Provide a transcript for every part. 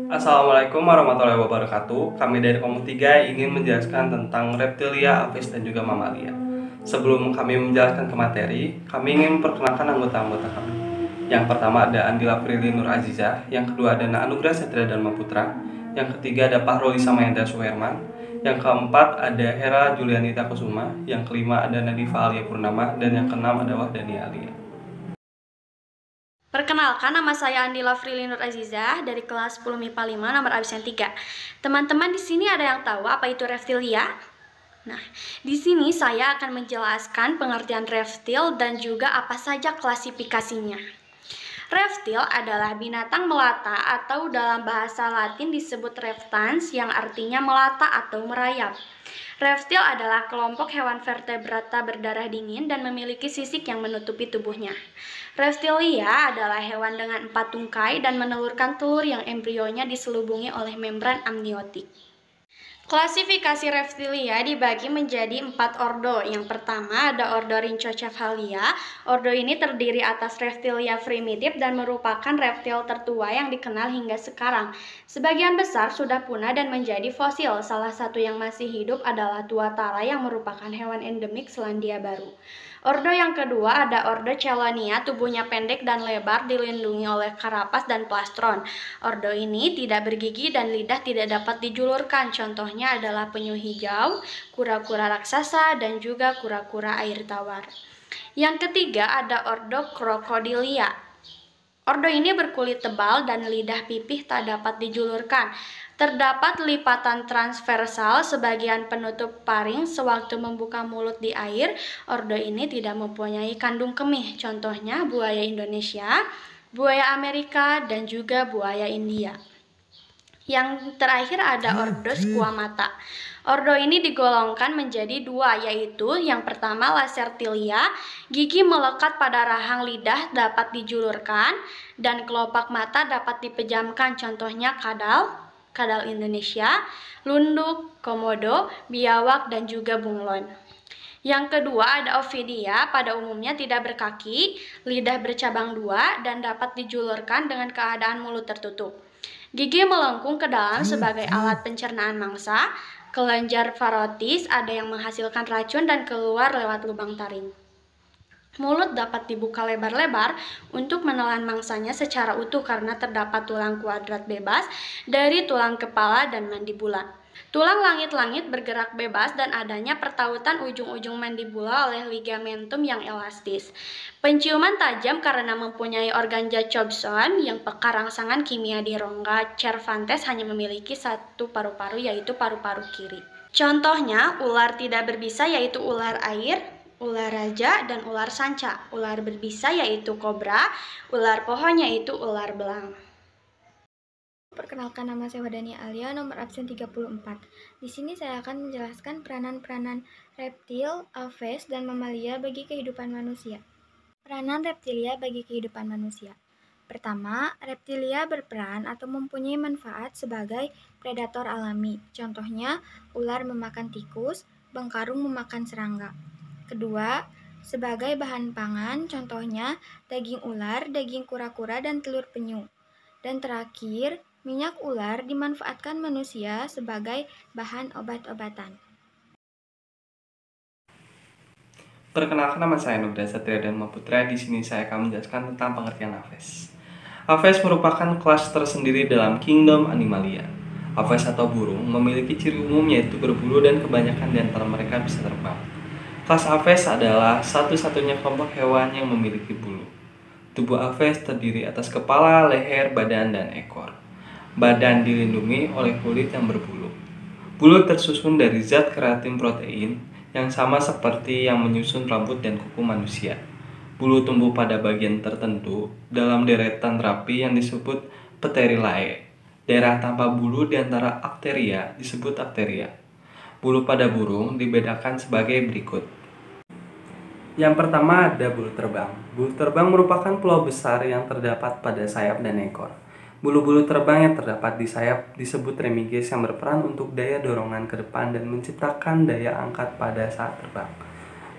Assalamualaikum warahmatullahi wabarakatuh. Kami dari Komuk 3 ingin menjelaskan tentang reptilia, aves, dan juga mamalia. Sebelum kami menjelaskan ke materi, kami ingin memperkenalkan anggota-anggota kami. Yang pertama ada Andila Prilly Nur Azizah, yang kedua ada Anugrah Satria Dharma Putra, yang ketiga ada Pahroli Samahendra Suherman, yang keempat ada Hera Julianita Kusuma, yang kelima ada Nadifa Alia Purnama, dan yang keenam ada Wahdani Alia. Perkenalkan, nama saya Andila Prilly Nur Azizah dari kelas 10 MIPA 5 nomor absen 3. Teman-teman di sini ada yang tahu apa itu reptilia? Nah, di sini saya akan menjelaskan pengertian reptil dan juga apa saja klasifikasinya. Reptil adalah binatang melata atau dalam bahasa Latin disebut reptans yang artinya melata atau merayap. Reptil adalah kelompok hewan vertebrata berdarah dingin dan memiliki sisik yang menutupi tubuhnya. Reptilia adalah hewan dengan 4 tungkai dan menelurkan telur yang embrionya diselubungi oleh membran amniotik. Klasifikasi reptilia dibagi menjadi 4 ordo. Yang pertama ada ordo Rhinchocephalia. Ordo ini terdiri atas reptilia primitif dan merupakan reptil tertua yang dikenal hingga sekarang. Sebagian besar sudah punah dan menjadi fosil. Salah satu yang masih hidup adalah tuatara yang merupakan hewan endemik Selandia Baru. Ordo yang kedua ada ordo Chelonia, tubuhnya pendek dan lebar, dilindungi oleh karapas dan plastron. Ordo ini tidak bergigi dan lidah tidak dapat dijulurkan. Contohnya adalah penyu hijau, kura-kura raksasa, dan juga kura-kura air tawar. Yang ketiga ada ordo Crocodilia. Ordo ini berkulit tebal dan lidah pipih tak dapat dijulurkan. Terdapat lipatan transversal sebagian penutup paring sewaktu membuka mulut di air. Ordo ini tidak mempunyai kandung kemih. Contohnya buaya Indonesia, buaya Amerika, dan juga buaya India. Yang terakhir ada ordo Squamata. Ordo ini digolongkan menjadi 2, yaitu yang pertama Lacertilia, gigi melekat pada rahang lidah dapat dijulurkan, dan kelopak mata dapat dipejamkan. Contohnya kadal Indonesia, lunduk, komodo, biawak, dan juga bunglon. Yang kedua ada Ovidia, pada umumnya tidak berkaki, lidah bercabang 2, dan dapat dijulurkan dengan keadaan mulut tertutup. Gigi melengkung ke dalam sebagai alat pencernaan mangsa. Kelenjar parotis ada yang menghasilkan racun dan keluar lewat lubang taring. Mulut dapat dibuka lebar-lebar untuk menelan mangsanya secara utuh karena terdapat tulang kuadrat bebas dari tulang kepala dan mandibula. Tulang langit-langit bergerak bebas dan adanya pertautan ujung-ujung mandibula oleh ligamentum yang elastis. Penciuman tajam karena mempunyai organ Jacobson yang peka rangsangan kimia di rongga Cervantes hanya memiliki 1 paru-paru yaitu paru-paru kiri. Contohnya, ular tidak berbisa yaitu ular air, ular raja, dan ular sanca. Ular berbisa yaitu kobra, ular pohon yaitu ular belang. Perkenalkan, nama saya Wahdani Alia, nomor absen 34. Di sini saya akan menjelaskan peranan-peranan reptil, aves, dan mamalia bagi kehidupan manusia. Peranan reptilia bagi kehidupan manusia. Pertama, reptilia berperan atau mempunyai manfaat sebagai predator alami. Contohnya, ular memakan tikus, bengkarung memakan serangga. Kedua, sebagai bahan pangan, contohnya daging ular, daging kura-kura, dan telur penyu. Dan terakhir, minyak ular dimanfaatkan manusia sebagai bahan obat-obatan. Perkenalkan, nama saya Anugrah Satria Dharma Putra. Di sini saya akan menjelaskan tentang pengertian aves. Aves merupakan kelas tersendiri dalam kingdom Animalia. Aves atau burung memiliki ciri umum yaitu berbulu dan kebanyakan di antara mereka bisa terbang. Kelas aves adalah satu-satunya kelompok hewan yang memiliki bulu. Tubuh aves terdiri atas kepala, leher, badan, dan ekor. Badan dilindungi oleh kulit yang berbulu. Bulu tersusun dari zat keratin protein yang sama seperti yang menyusun rambut dan kuku manusia. Bulu tumbuh pada bagian tertentu dalam deretan rapi yang disebut Pterilae. Daerah tanpa bulu di antara Arcteria disebut Arcteria. Bulu pada burung dibedakan sebagai berikut. Yang pertama ada bulu terbang. Bulu terbang merupakan pulau besar yang terdapat pada sayap dan ekor. Bulu-bulu terbang yang terdapat di sayap disebut remiges yang berperan untuk daya dorongan ke depan dan menciptakan daya angkat pada saat terbang.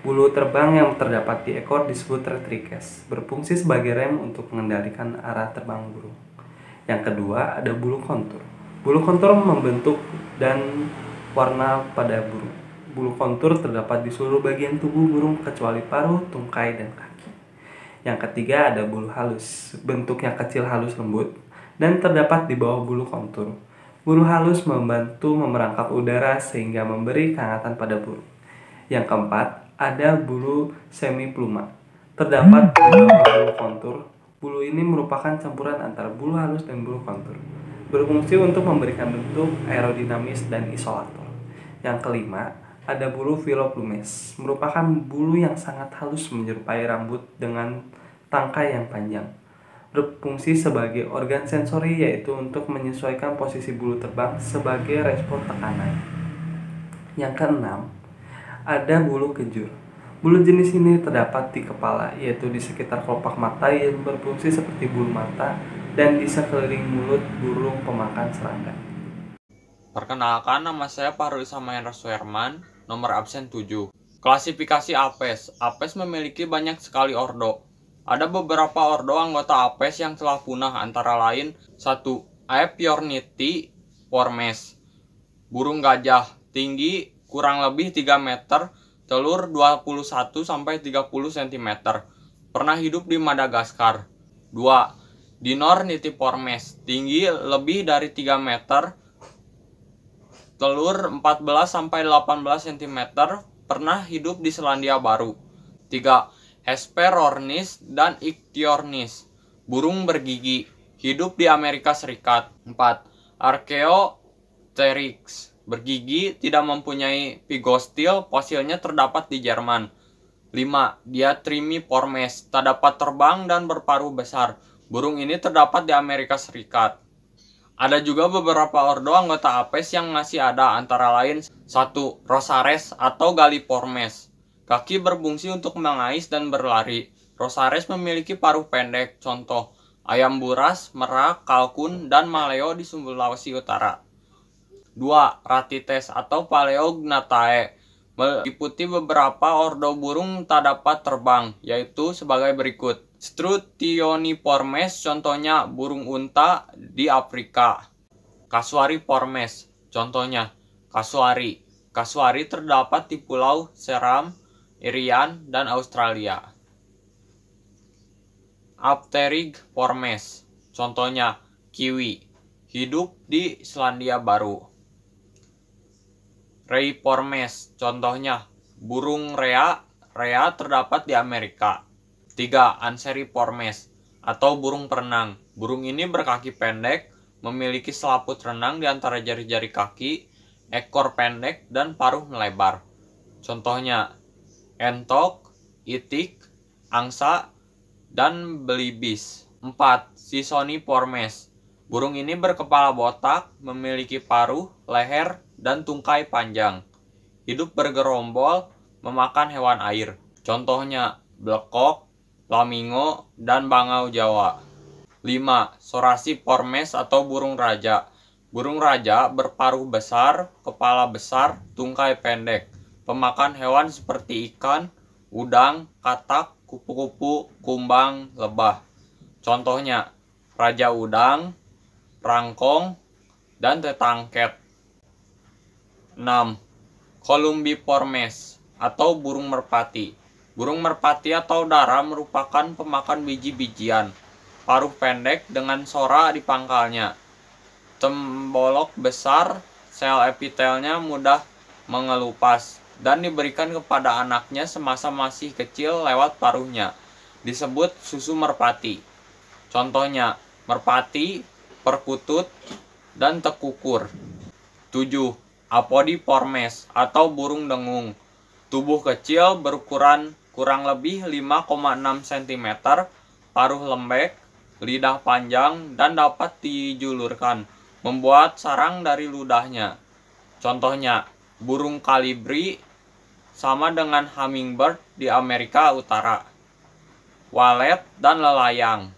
Bulu terbang yang terdapat di ekor disebut retrikes, berfungsi sebagai rem untuk mengendalikan arah terbang burung. Yang kedua ada bulu kontur. Bulu kontur membentuk dan warna pada burung. Bulu kontur terdapat di seluruh bagian tubuh burung kecuali paruh, tungkai, dan kaki. Yang ketiga ada bulu halus. Bentuknya kecil, halus, lembut, dan terdapat di bawah bulu kontur. Bulu halus membantu memerangkap udara sehingga memberi kehangatan pada burung. Yang keempat ada bulu semipluma. Terdapat di bawah bulu kontur. Bulu ini merupakan campuran antara bulu halus dan bulu kontur. Berfungsi untuk memberikan bentuk aerodinamis dan isolator. Yang kelima, ada bulu filoplumes. Merupakan bulu yang sangat halus menyerupai rambut dengan tangkai yang panjang. Berfungsi sebagai organ sensori, yaitu untuk menyesuaikan posisi bulu terbang sebagai respon tekanan. Yang keenam, ada bulu kejur. Bulu jenis ini terdapat di kepala, yaitu di sekitar kelopak mata yang berfungsi seperti bulu mata dan di sekeliling mulut burung pemakan serangga. Perkenalkan, nama saya Fahrul Samahendra Suherman, nomor absen 7. Klasifikasi Apes. Apes memiliki banyak sekali ordo. Ada beberapa ordo anggota Apes yang telah punah, antara lain 1. Aepyornithiformes. Burung gajah, tinggi kurang lebih 3 meter, telur 21-30 cm. Pernah hidup di Madagaskar. 2. Dinornithiformes. Tinggi lebih dari 3 meter, telur 14-18 cm. Pernah hidup di Selandia Baru. 3. Hesperornis dan Ichthyornis. Burung bergigi. Hidup di Amerika Serikat. 4. Archaeopteryx. Bergigi, tidak mempunyai pigostil, fosilnya terdapat di Jerman. 5. Diatrimiformes, tak dapat terbang dan berparuh besar. Burung ini terdapat di Amerika Serikat. Ada juga beberapa ordo anggota Apes yang masih ada, antara lain 1. Rosares atau Galliformes. Kaki berfungsi untuk mengais dan berlari. Rosares memiliki paruh pendek, contoh ayam buras, merak, kalkun, dan maleo di Sulawesi Utara. 2. Ratites atau Paleognathae. Meliputi beberapa ordo burung tak dapat terbang, yaitu sebagai berikut. Strutioniformes, contohnya burung unta di Afrika. Casuariformes, contohnya kasuari. Kasuari terdapat di Pulau Seram, Irian, dan Australia. Apterygiformes, contohnya kiwi. Hidup di Selandia Baru. Reiformes, contohnya burung rea. Rea terdapat di Amerika. 3. Anseriformes atau burung perenang. Burung ini berkaki pendek, memiliki selaput renang di antara jari-jari kaki, ekor pendek, dan paruh melebar. Contohnya entok, itik, angsa, dan belibis. 4. Sisoniformes. Burung ini berkepala botak, memiliki paruh, leher, dan tungkai panjang. Hidup bergerombol, memakan hewan air. Contohnya blekok, flamingo, dan bangau Jawa. 5. Sorasiformes atau burung raja. Burung raja berparuh besar, kepala besar, tungkai pendek. Pemakan hewan seperti ikan, udang, katak, kupu-kupu, kumbang, lebah. Contohnya raja udang, rangkong, dan tetangket. 6. Columbiformes atau burung merpati. Burung merpati atau dara merupakan pemakan biji-bijian. Paruh pendek dengan sora di pangkalnya. Tembolok besar, sel epitelnya mudah mengelupas dan diberikan kepada anaknya semasa masih kecil lewat paruhnya. Disebut susu merpati. Contohnya merpati, perkutut, dan tekukur. 7. Apodiformes atau burung dengung. Tubuh kecil berukuran kurang lebih 5,6 cm, paruh lembek, lidah panjang, dan dapat dijulurkan, membuat sarang dari ludahnya. Contohnya burung kalibri, sama dengan hummingbird di Amerika Utara. Walet dan lelayang.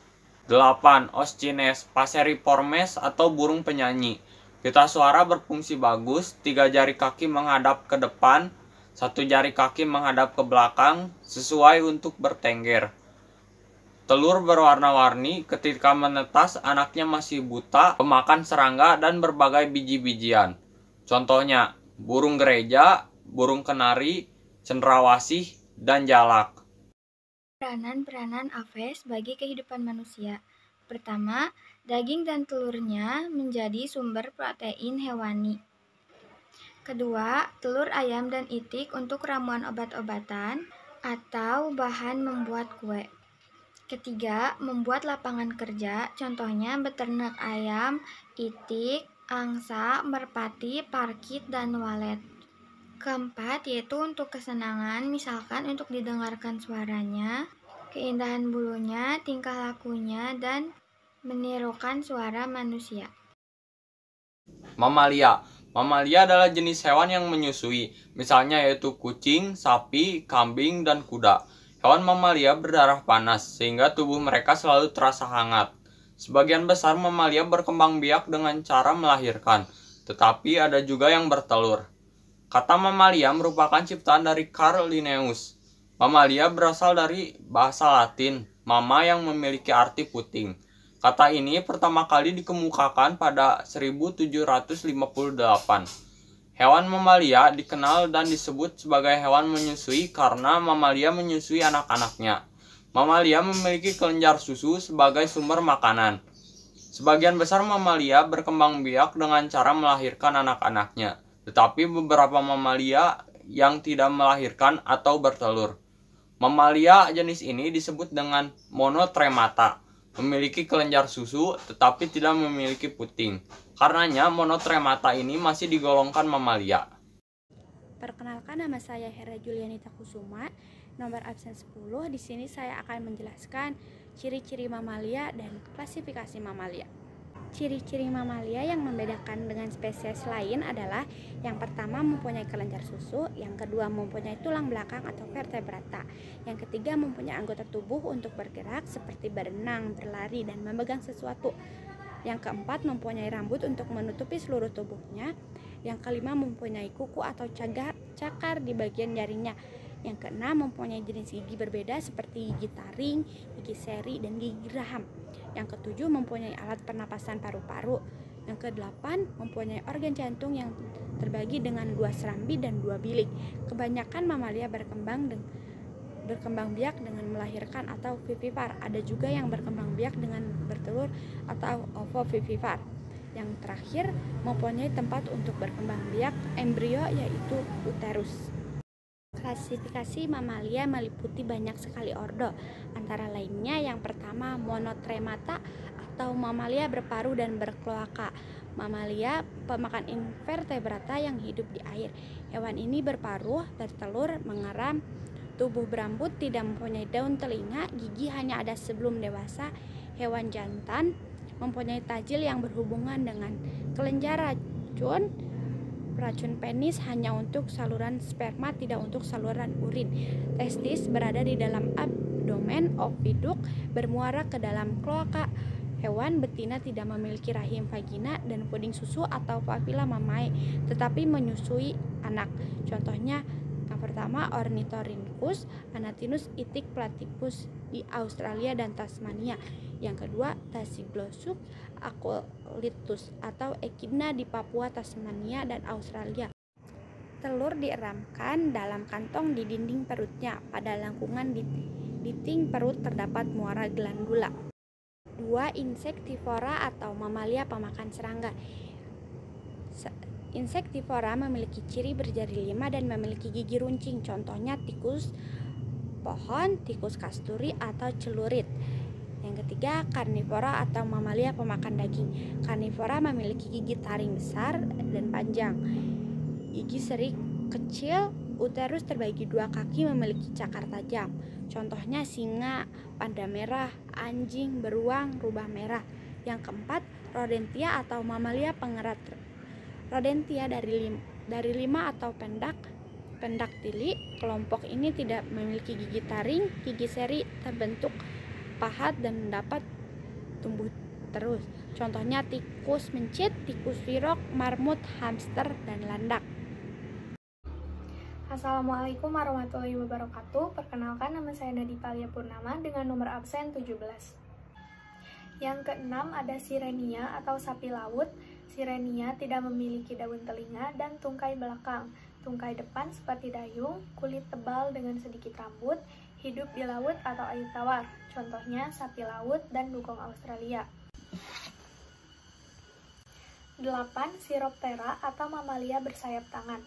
8. Oschines passeriformes atau burung penyanyi. Pita suara berfungsi bagus, 3 jari kaki menghadap ke depan, 1 jari kaki menghadap ke belakang, sesuai untuk bertengger. Telur berwarna-warni ketika menetas anaknya masih buta, pemakan serangga dan berbagai biji-bijian. Contohnya, burung gereja, burung kenari, cendrawasih, dan jalak. Peranan-peranan aves bagi kehidupan manusia. Pertama, daging dan telurnya menjadi sumber protein hewani. Kedua, telur ayam dan itik untuk ramuan obat-obatan atau bahan membuat kue. Ketiga, membuat lapangan kerja, contohnya beternak ayam, itik, angsa, merpati, parkit, dan walet. Keempat, yaitu untuk kesenangan, misalkan untuk didengarkan suaranya, keindahan bulunya, tingkah lakunya, dan menirukan suara manusia. Mamalia. Mamalia adalah jenis hewan yang menyusui, misalnya yaitu kucing, sapi, kambing, dan kuda. Hewan mamalia berdarah panas, sehingga tubuh mereka selalu terasa hangat. Sebagian besar mamalia berkembang biak dengan cara melahirkan, tetapi ada juga yang bertelur. Kata mamalia merupakan ciptaan dari Carl Linnaeus. Mamalia berasal dari bahasa Latin, mama yang memiliki arti puting. Kata ini pertama kali dikemukakan pada 1758. Hewan mamalia dikenal dan disebut sebagai hewan menyusui karena mamalia menyusui anak-anaknya. Mamalia memiliki kelenjar susu sebagai sumber makanan. Sebagian besar mamalia berkembang biak dengan cara melahirkan anak-anaknya, tetapi beberapa mamalia yang tidak melahirkan atau bertelur. Mamalia jenis ini disebut dengan monotremata, memiliki kelenjar susu tetapi tidak memiliki puting. Karenanya monotremata ini masih digolongkan mamalia. Perkenalkan, nama saya Hera Julianita Kusuma, nomor absen 10. Di sini saya akan menjelaskan ciri-ciri mamalia dan klasifikasi mamalia. Ciri-ciri mamalia yang membedakan dengan spesies lain adalah yang pertama mempunyai kelenjar susu, yang kedua mempunyai tulang belakang atau vertebrata, yang ketiga mempunyai anggota tubuh untuk bergerak seperti berenang, berlari, dan memegang sesuatu. Yang keempat mempunyai rambut untuk menutupi seluruh tubuhnya. Yang kelima mempunyai kuku atau cakar di bagian jarinya. Yang keenam mempunyai jenis gigi berbeda seperti gigi taring, gigi seri, dan gigi geraham. Yang ketujuh mempunyai alat pernapasan paru-paru. Yang kedelapan mempunyai organ jantung yang terbagi dengan 2 serambi dan 2 bilik. Kebanyakan mamalia berkembang biak dengan melahirkan atau vivipar. Ada juga yang berkembang biak dengan bertelur atau ovovivipar. Yang terakhir mempunyai tempat untuk berkembang biak embrio yaitu uterus. Klasifikasi mamalia meliputi banyak sekali ordo, antara lainnya yang pertama monotremata atau mamalia berparuh dan berkloaka. Mamalia pemakan invertebrata yang hidup di air. Hewan ini berparuh, bertelur, mengeram, tubuh berambut, tidak mempunyai daun telinga, gigi hanya ada sebelum dewasa. Hewan jantan mempunyai tajil yang berhubungan dengan kelenjar racun penis hanya untuk saluran sperma, tidak untuk saluran urin. Testis berada di dalam abdomen, oviduk bermuara ke dalam kloaka. Hewan betina tidak memiliki rahim vagina dan puding susu atau papila mamae, tetapi menyusui anak. Contohnya yang pertama Ornithorhynchus, Anatinus, itik, Platypus di Australia dan Tasmania. Yang kedua Tachyglossus aculeatus atau Echidna di Papua, Tasmania, dan Australia. Telur dieramkan dalam kantong di dinding perutnya. Pada lengkungan diting perut terdapat muara glandula. 2. Insectivora atau mamalia pemakan serangga. Insectivora memiliki ciri berjari 5 dan memiliki gigi runcing. Contohnya tikus pohon, tikus kasturi, atau celurit. Yang ketiga, karnivora atau mamalia pemakan daging. Karnivora memiliki gigi taring besar dan panjang, gigi seri kecil, uterus terbagi 2 kaki, memiliki cakar tajam. Contohnya singa, panda merah, anjing, beruang, rubah merah. Yang keempat, rodentia atau mamalia pengerat. Rodentia dari 5 atau pendaktili. Kelompok ini tidak memiliki gigi taring, gigi seri terbentuk pahat dan dapat tumbuh terus. Contohnya tikus mencit, tikus virok, marmut, hamster, dan landak. Assalamualaikum warahmatullahi wabarakatuh. Perkenalkan, nama saya Nadipalia Purnama dengan nomor absen 17. Yang keenam ada Sirenia atau sapi laut. Sirenia tidak memiliki daun telinga dan tungkai belakang. Tungkai depan seperti dayung, kulit tebal dengan sedikit rambut, hidup di laut atau air tawar. Contohnya sapi laut dan dugong Australia. 8. Siroptera atau mamalia bersayap tangan.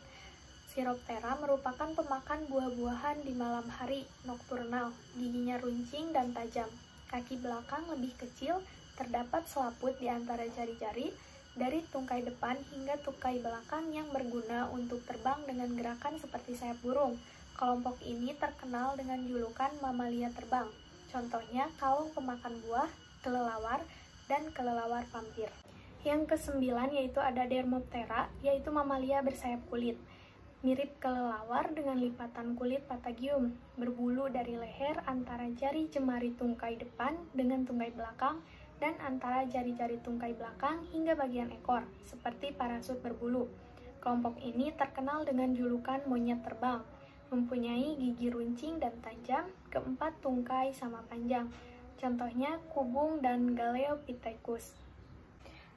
Siroptera merupakan pemakan buah-buahan di malam hari, nokturnal, giginya runcing dan tajam. Kaki belakang lebih kecil, terdapat selaput di antara jari-jari, dari tungkai depan hingga tungkai belakang yang berguna untuk terbang dengan gerakan seperti sayap burung. Kelompok ini terkenal dengan julukan mamalia terbang. Contohnya kalong pemakan buah, kelelawar, dan kelelawar pampir. Yang kesembilan yaitu ada Dermoptera, yaitu mamalia bersayap kulit. Mirip kelelawar dengan lipatan kulit patagium, berbulu dari leher antara jari jemari tungkai depan dengan tungkai belakang, dan antara jari-jari tungkai belakang hingga bagian ekor, seperti parasut berbulu. Kelompok ini terkenal dengan julukan monyet terbang, mempunyai gigi runcing dan tajam, keempat tungkai sama panjang. Contohnya kubung dan Galeopithecus.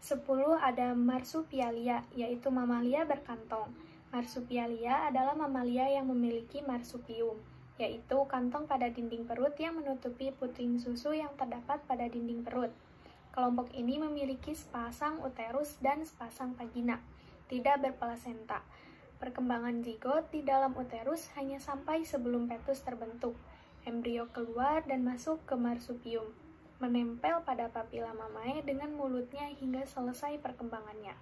10 ada Marsupialia, yaitu mamalia berkantong. Marsupialia adalah mamalia yang memiliki marsupium, yaitu kantong pada dinding perut yang menutupi puting susu yang terdapat pada dinding perut. Kelompok ini memiliki sepasang uterus dan sepasang vagina, tidak berplasenta. Perkembangan zigot di dalam uterus hanya sampai sebelum fetus terbentuk. Embrio keluar dan masuk ke marsupium, menempel pada papila mamae dengan mulutnya hingga selesai perkembangannya.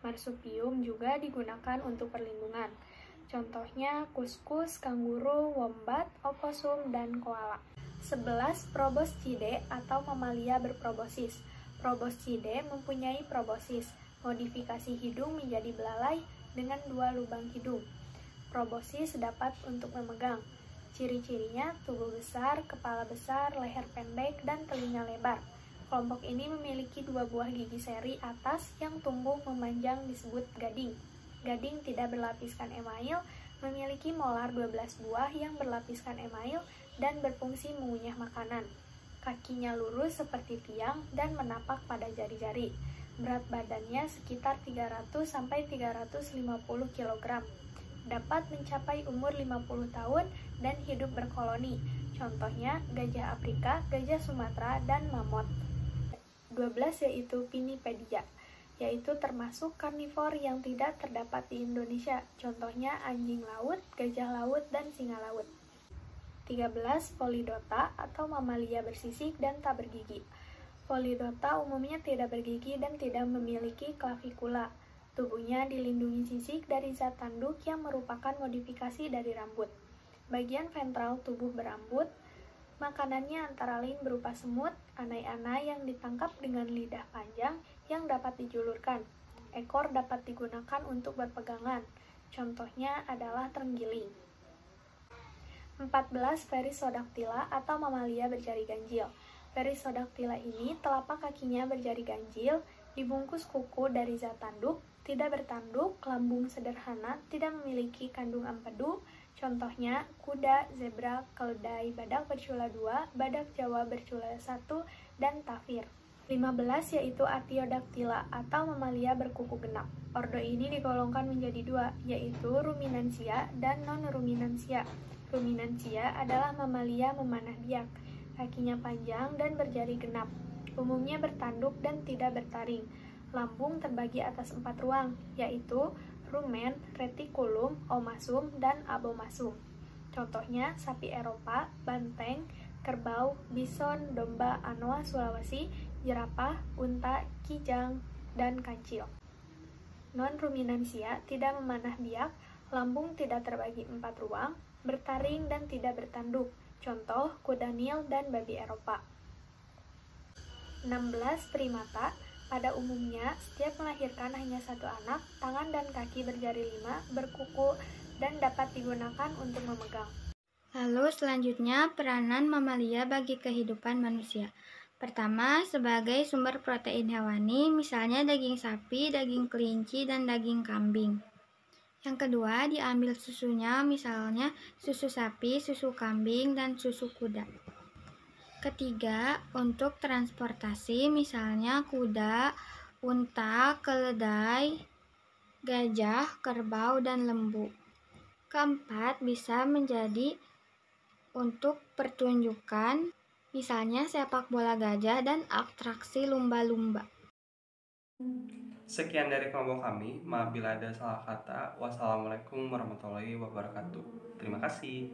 Marsupium juga digunakan untuk perlindungan. Contohnya kuskus, kanguru, wombat, oposum, dan koala. 11. Proboscidae atau mamalia berprobosis. Proboscidae mempunyai probosis, modifikasi hidung menjadi belalai dengan 2 lubang hidung. Probosis dapat untuk memegang. Ciri-cirinya tubuh besar, kepala besar, leher pendek, dan telinga lebar. Kelompok ini memiliki 2 buah gigi seri atas yang tumbuh memanjang disebut gading. Gading tidak berlapiskan email, memiliki molar 12 buah yang berlapiskan email dan berfungsi mengunyah makanan. Kakinya lurus seperti tiang dan menapak pada jari-jari. Berat badannya sekitar 300-350 kg. Dapat mencapai umur 50 tahun dan hidup berkoloni. Contohnya gajah Afrika, gajah Sumatera, dan mamut. 12 yaitu Pinnipedia, yaitu termasuk karnivor yang tidak terdapat di Indonesia. Contohnya anjing laut, gajah laut, dan singa laut. 13. Polydota atau mamalia bersisik dan tak bergigi. Polydota umumnya tidak bergigi dan tidak memiliki klavikula. Tubuhnya dilindungi sisik dari zat tanduk yang merupakan modifikasi dari rambut. Bagian ventral tubuh berambut. Makanannya antara lain berupa semut, anai-anai yang ditangkap dengan lidah panjang yang dapat dijulurkan. Ekor dapat digunakan untuk berpegangan. Contohnya adalah terenggiling. 14. Verisodactyla atau mamalia berjari ganjil. Verisodactyla ini telapak kakinya berjari ganjil, dibungkus kuku dari zat tanduk, tidak bertanduk, lambung sederhana, tidak memiliki kandung empedu. Contohnya kuda, zebra, keledai, badak bercula 2, badak Jawa bercula 1, dan tafir. 15 yaitu Artiodactyla atau mamalia berkuku genap. Ordo ini digolongkan menjadi 2, yaitu Ruminansia dan non-Ruminansia. Ruminansia adalah mamalia memanah biak, kakinya panjang dan berjari genap. Umumnya bertanduk dan tidak bertaring. Lambung terbagi atas 4 ruang, yaitu rumen, retikulum, omasum, dan abomasum. Contohnya sapi Eropa, banteng, kerbau, bison, domba Anoa Sulawesi, jerapah, unta, kijang, dan kancil. Non-ruminansia tidak memanah biak, lambung tidak terbagi 4 ruang, bertaring dan tidak bertanduk. Contoh kuda Nil dan babi Eropa. 16. Primata. Pada umumnya, setiap melahirkan hanya 1 anak, tangan dan kaki berjari 5, berkuku, dan dapat digunakan untuk memegang. Lalu selanjutnya peranan mamalia bagi kehidupan manusia. Pertama, sebagai sumber protein hewani, misalnya daging sapi, daging kelinci, dan daging kambing. Yang kedua, diambil susunya, misalnya susu sapi, susu kambing, dan susu kuda. Ketiga, untuk transportasi, misalnya kuda, unta, keledai, gajah, kerbau, dan lembu. Keempat, bisa menjadi untuk pertunjukan, misalnya sepak bola gajah dan atraksi lumba-lumba. Sekian dari kelompok kami. Maaf bila ada salah kata. Wassalamualaikum warahmatullahi wabarakatuh. Terima kasih.